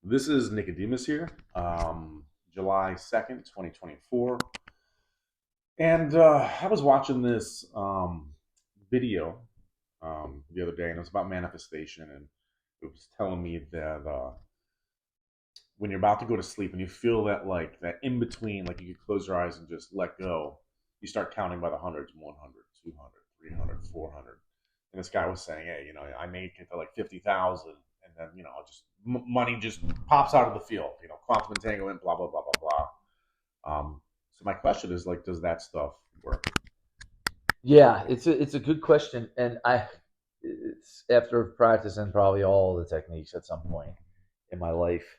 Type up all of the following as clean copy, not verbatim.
This is Nicodemus here, July 2nd, 2024. And I was watching this video the other day, and it was about manifestation. And it was telling me that when you're about to go to sleep and you feel that, like, that in between, like you could close your eyes and just let go, you start counting by the hundreds: 100, 200, 300, 400. And this guy was saying, hey, I make it to like 50,000, and then, just money just pops out of the field, quantum entanglement, blah, blah, blah, blah, blah. So my question is, like, does that stuff work? Yeah, it's a good question, and it's after practicing probably all the techniques at some point in my life.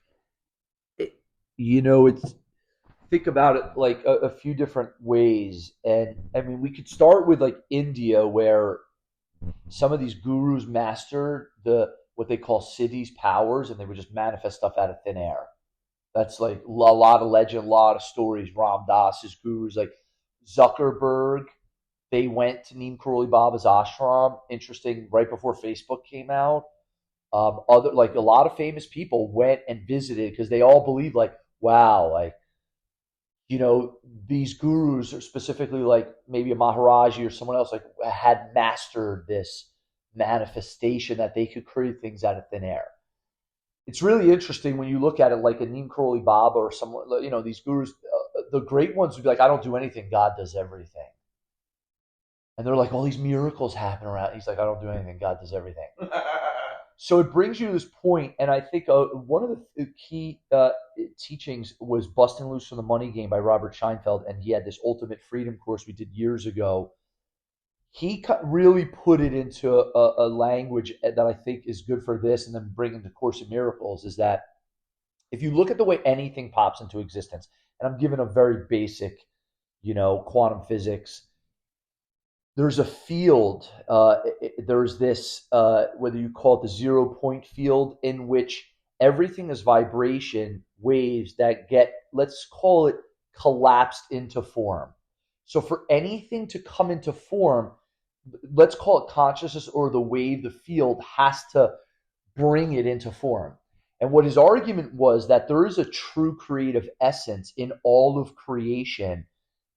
It, it's think about it like a few different ways, and I mean we could start with like India, where some of these gurus mastered the what they call cities powers, and they would just manifest stuff out of thin air. That's like a lot of legend, a lot of stories. Ram Dass's gurus, like Zuckerberg, they went to Neem Karoli Baba's ashram. Interesting, right before Facebook came out. Other like a lot of famous people went and visited because they all believed like, wow, like these gurus, or specifically like maybe a Maharaji or someone else, like had mastered this manifestation that they could create things out of thin air. It's really interesting when you look at it like a Neem Karoli Baba or someone, these gurus, the great ones would be like, I don't do anything, God does everything. And they're like, all these miracles happen around. He's like, I don't do anything, God does everything. So it brings you to this point, and I think one of the key teachings was Busting Loose from the Money Game by Robert Scheinfeld, and he had this Ultimate Freedom course we did years ago. He really put it into a language that I think is good for this, and then bringing the Course in Miracles is that if you look at the way anything pops into existence, and I'm giving a very basic, quantum physics, there's a field, there's this, whether you call it the 0 point field, in which everything is vibration waves that get, let's call it, collapsed into form. So for anything to come into form, let's call it consciousness, or the wave, the field has to bring it into form. And what his argument was that there is a true creative essence in all of creation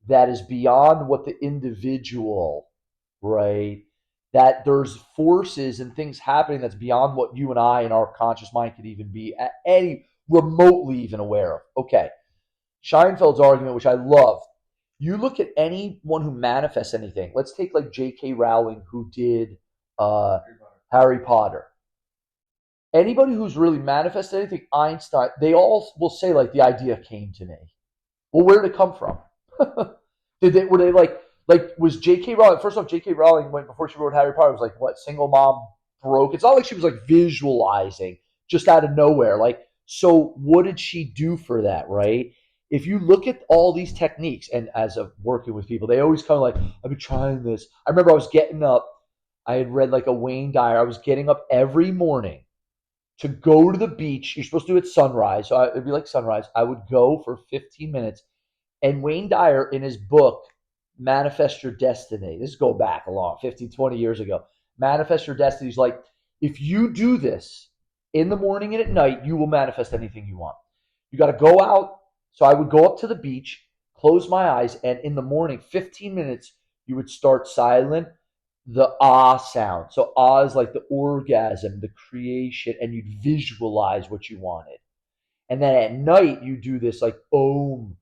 that is beyond what the individual, right? That there's forces and things happening that's beyond what you and I and our conscious mind could even be any remotely even aware of. Okay. Scheinfeld's argument, which I love, you look at anyone who manifests anything. Let's take like J.K. Rowling, who did Harry Potter. Anybody who's really manifested anything, Einstein, they all will say like the idea came to me. Well, where did it come from? Were they like was J.K. Rowling, first off, J.K. Rowling went before she wrote Harry Potter, was like what, single mom, broke. It's not like she was like visualizing just out of nowhere. Like, so what did she do for that, right? If you look at all these techniques, and as of working with people, they always kind of like, I've been trying this. I remember I was getting up, I had read like a Wayne Dyer. I was getting up every morning to go to the beach. You're supposed to do it sunrise. So it'd be like sunrise. I would go for 15 minutes. And Wayne Dyer, in his book, Manifest Your Destiny, this go back a long, 15, 20 years ago. Manifest Your Destiny is like, if you do this in the morning and at night, you will manifest anything you want. You got to go out. So I would go up to the beach, close my eyes, and in the morning, 15 minutes, you would start silent, the ah sound. So ah is like the orgasm, the creation, and you'd visualize what you wanted. And then at night, you do this like om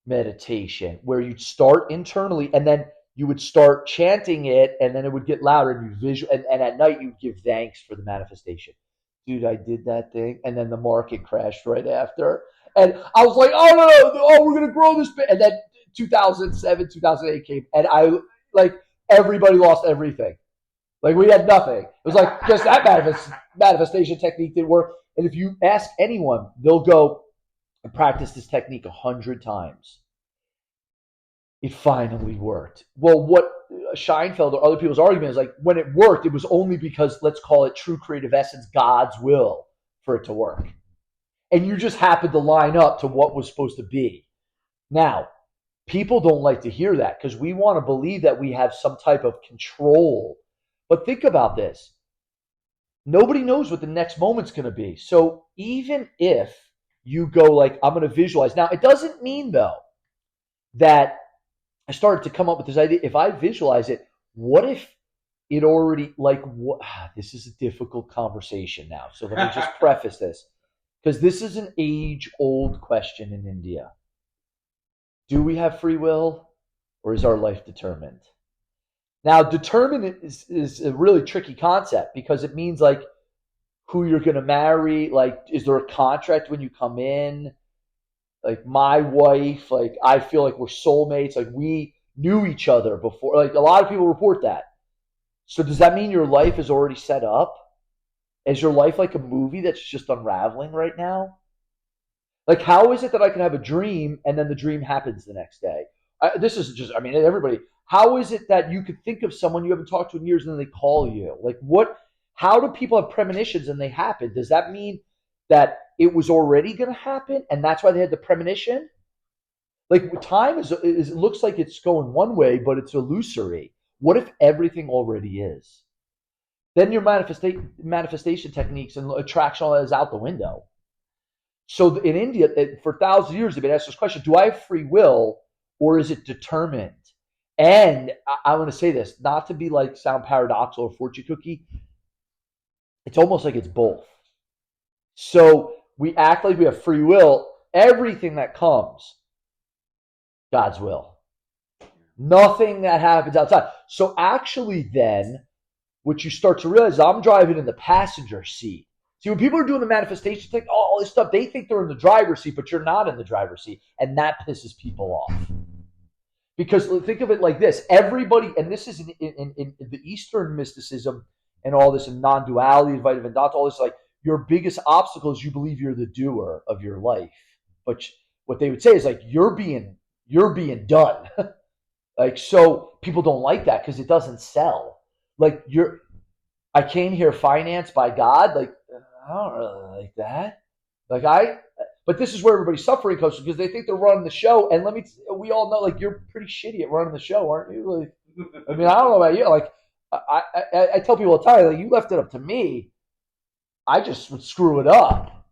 meditation, where you'd start internally, and then you would start chanting it, and then it would get louder, and you visual, and at night you'd give thanks for the manifestation. Dude, I did that thing, and then the market crashed right after, and I was like, oh no, no, no, oh, we're gonna grow this bit, and then 2007, 2008 came, and I like everybody lost everything. Like we had nothing. It was like just that manifestation technique didn't work. And if you ask anyone, they'll go and practice this technique 100 times. It finally worked. Well, what Scheinfeld or other people's argument is like, when it worked, it was only because, let's call it true creative essence, God's will for it to work. And you just happened to line up to what was supposed to be. Now, people don't like to hear that because we want to believe that we have some type of control. But think about this. Nobody knows what the next moment's going to be. So even if you go like, I'm going to visualize. Now, it doesn't mean, though, that I started to come up with this idea. If I visualize it, what if it already, like, what? This is a difficult conversation now. So let me just preface this, because this is an age-old question in India. Do we have free will, or is our life determined? Now, determined is a really tricky concept, because it means like who you're going to marry. Like, is there a contract when you come in? Like, my wife, like, I feel like we're soulmates. Like, we knew each other before. Like, a lot of people report that. So does that mean your life is already set up? Is your life like a movie that's just unraveling right now? Like, how is it that I can have a dream and then the dream happens the next day? This is just, I mean, everybody. How is it that you could think of someone you haven't talked to in years and then they call you? Like, what? How do people have premonitions and they happen? Does that mean that it was already going to happen and that's why they had the premonition? Like, time is it looks like it's going one way, but it's illusory. What if everything already is? Then your manifestation techniques and attraction, all that is out the window. So in India, for thousands of years, they've been asked this question: do I have free will, or is it determined? And I want to say this, not to be like sound paradoxical or fortune cookie. It's almost like it's both. So we act like we have free will. Everything that comes, God's will. Nothing that happens outside. So actually then, what you start to realize, I'm driving in the passenger seat. See, when people are doing the manifestation thing, all this stuff, they think they're in the driver's seat, but you're not in the driver's seat. And that pisses people off. Because think of it like this. Everybody, and this is in the Eastern mysticism and all this, and non-duality, Advaita Vedanta, all this, like, your biggest obstacle is you believe you're the doer of your life. But what they would say is, like, you're being done. Like, so people don't like that because it doesn't sell. Like, I came here financed by God. Like, I don't really like that. But this is where everybody's suffering comes from, because they think they're running the show. And we all know, like, you're pretty shitty at running the show, aren't you? Like, I mean, I don't know about you. Like, I tell people all the time, like, you left it up to me, I just would screw it up.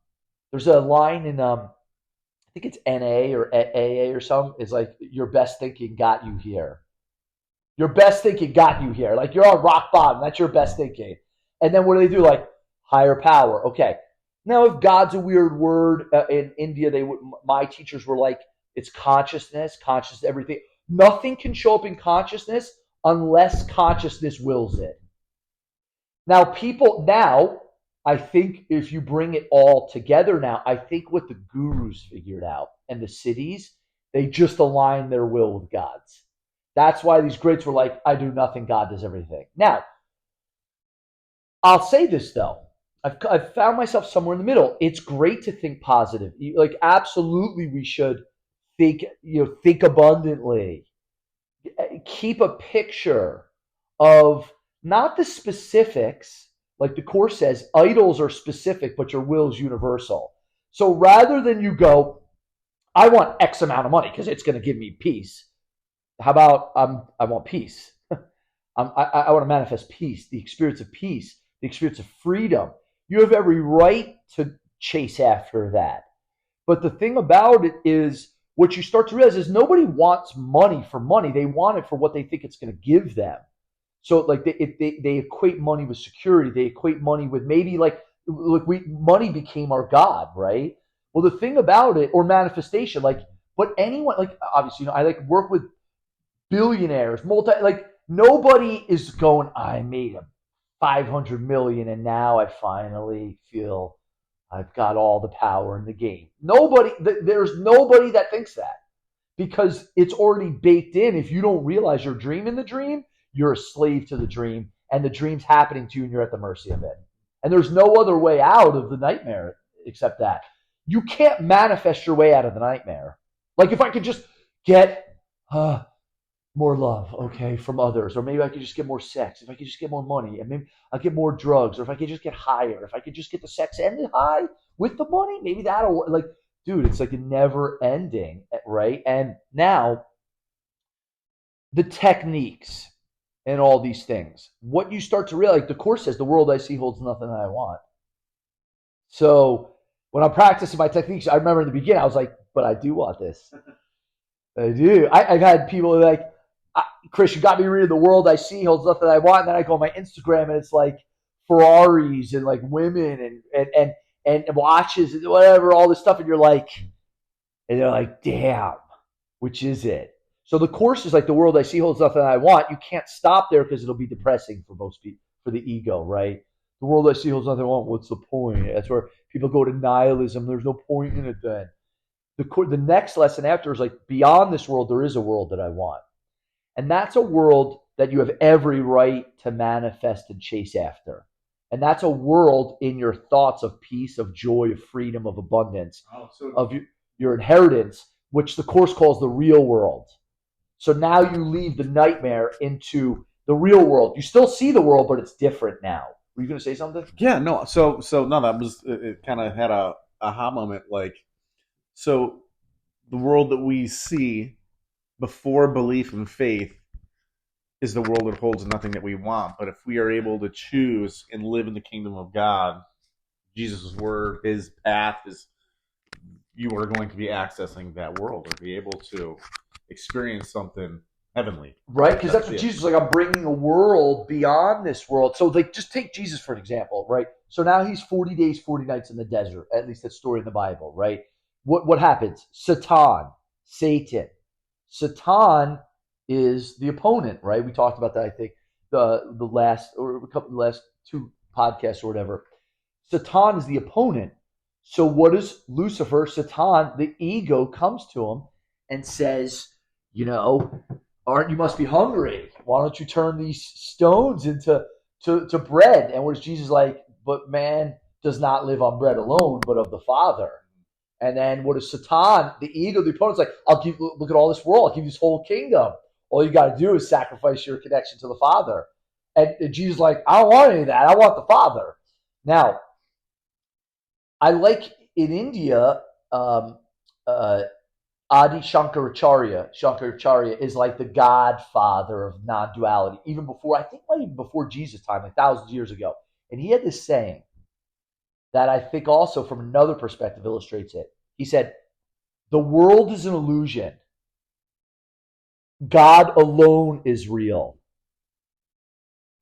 There's a line in, I think it's NA or AA or something. It's like, your best thinking got you here. Your best thinking got you here. Like, you're on rock bottom. That's your best thinking. And then what do? Like, higher power. Okay. Now, if God's a weird word, in India, my teachers were like, it's consciousness, everything. Nothing can show up in consciousness unless consciousness wills it. Now, I think if you bring it all together now, I think what the gurus figured out and the cities, they just align their will with God's. That's why these greats were like, I do nothing, God does everything. Now, I'll say this, though. I've found myself somewhere in the middle. It's great to think positive. Like, absolutely, we should think abundantly. Keep a picture of not the specifics. Like the Course says, idols are specific, but your will is universal. So rather than you go, I want X amount of money because it's going to give me peace. How about I want peace? I want to manifest peace, the experience of peace, the experience of freedom. You have every right to chase after that. But the thing about it is, what you start to realize is nobody wants money for money. They want it for what they think it's going to give them. So, like, they equate money with security. They equate money with maybe, like, look, money became our God, right? Well, the thing about it, or manifestation, like, but anyone, like, obviously, I like work with billionaires, nobody is going, I made a 500 million and now I finally feel I've got all the power in the game. There's nobody that thinks that, because it's already baked in. If you don't realize you're dreaming the dream, you're a slave to the dream, and the dream's happening to you and you're at the mercy of it. And there's no other way out of the nightmare except that. You can't manifest your way out of the nightmare. Like, if I could just get more love, okay, from others, or maybe I could just get more sex, if I could just get more money, and maybe I'll get more drugs, or if I could just get higher, if I could just get the sex and the high with the money, maybe that'll work. Like, dude, it's like a never ending, right? And now the techniques, and all these things. What you start to realize, like the Course says, the world I see holds nothing that I want. So when I'm practicing my techniques, I remember in the beginning, I was like, but I do want this. I do. I've had people like, Chris, you got me reading the world I see holds nothing I want. And then I go on my Instagram and it's like Ferraris and like women and watches and whatever, all this stuff. And you're like, and they're like, damn, which is it? So the Course is like the world I see holds nothing I want. You can't stop there because it'll be depressing for most people, for the ego, right? The world I see holds nothing I want. What's the point? That's where people go to nihilism. There's no point in it then. The next lesson after is like, beyond this world, there is a world that I want. And that's a world that you have every right to manifest and chase after. And that's a world in your thoughts of peace, of joy, of freedom, of abundance, of your inheritance, which the Course calls the real world. So now you leave the nightmare into the real world. You still see the world, but it's different now. Were you going to say something? Yeah, no. So no, that was, it kind of had a aha moment. Like, so the world that we see before belief and faith is the world that holds nothing that we want. But if we are able to choose and live in the kingdom of God, Jesus' word, his path, you are going to be accessing that world or be able to experience something heavenly. Right? Because that's what Jesus is like. I'm bringing a world beyond this world. So like, just take Jesus for an example, right? So now he's 40 days, 40 nights in the desert. At least that story in the Bible, right? What happens? Satan is the opponent, right? We talked about that, I think, the last two podcasts or whatever. Satan is the opponent. So what does Lucifer, Satan, the ego, comes to him and says, you must be hungry. Why don't you turn these stones into bread? And what is Jesus like? But man does not live on bread alone, but of the Father. And then what is Satan, the ego, the opponent's like, look at all this world. I'll give you this whole kingdom. All you got to do is sacrifice your connection to the Father. And Jesus is like, I don't want any of that. I want the Father. Now, I like in India, Adi Shankaracharya. Shankaracharya is like the godfather of non-duality, even before Jesus' time, like thousands of years ago. And he had this saying that I think also from another perspective illustrates it. He said, the world is an illusion. God alone is real.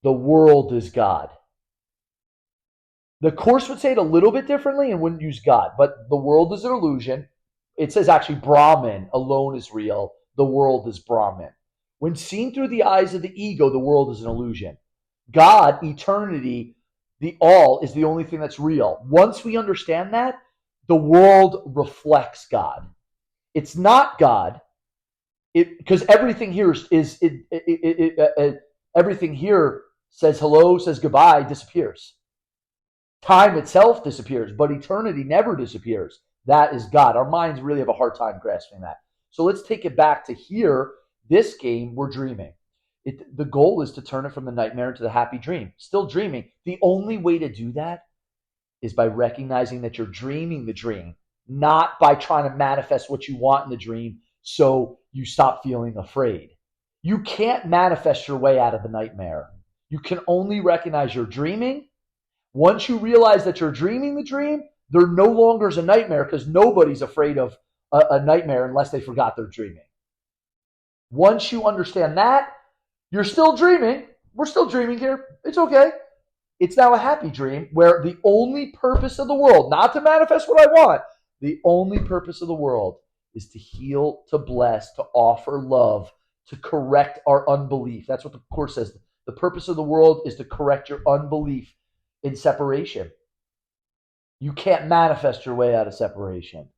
The world is God. The Course would say it a little bit differently and wouldn't use God, but the world is an illusion. It says actually Brahman alone is real. The world is Brahman. When seen through the eyes of the ego, the world is an illusion. God, eternity, the all is the only thing that's real. Once we understand that, the world reflects God. It's not God, because everything here everything here says hello, says goodbye, disappears. Time itself disappears, but eternity never disappears. That is God. Our minds really have a hard time grasping that. So let's take it back to here. This game, we're dreaming. The goal is to turn it from the nightmare into the happy dream. Still dreaming. The only way to do that is by recognizing that you're dreaming the dream, not by trying to manifest what you want in the dream so you stop feeling afraid. You can't manifest your way out of the nightmare. You can only recognize you're dreaming. Once you realize that you're dreaming the dream, there no longer is a nightmare because nobody's afraid of a nightmare unless they forgot they're dreaming. Once you understand that, you're still dreaming. We're still dreaming here. It's okay. It's now a happy dream where the only purpose of the world, not to manifest what I want, the only purpose of the world is to heal, to bless, to offer love, to correct our unbelief. That's what the Course says. The purpose of the world is to correct your unbelief in separation. You can't manifest your way out of separation.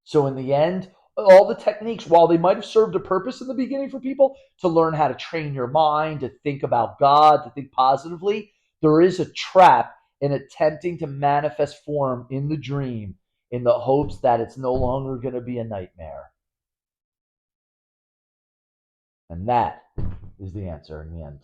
So in the end, all the techniques, while they might have served a purpose in the beginning for people to learn how to train your mind, to think about God, to think positively, there is a trap in attempting to manifest form in the dream in the hopes that it's no longer going to be a nightmare. And that is the answer in the end.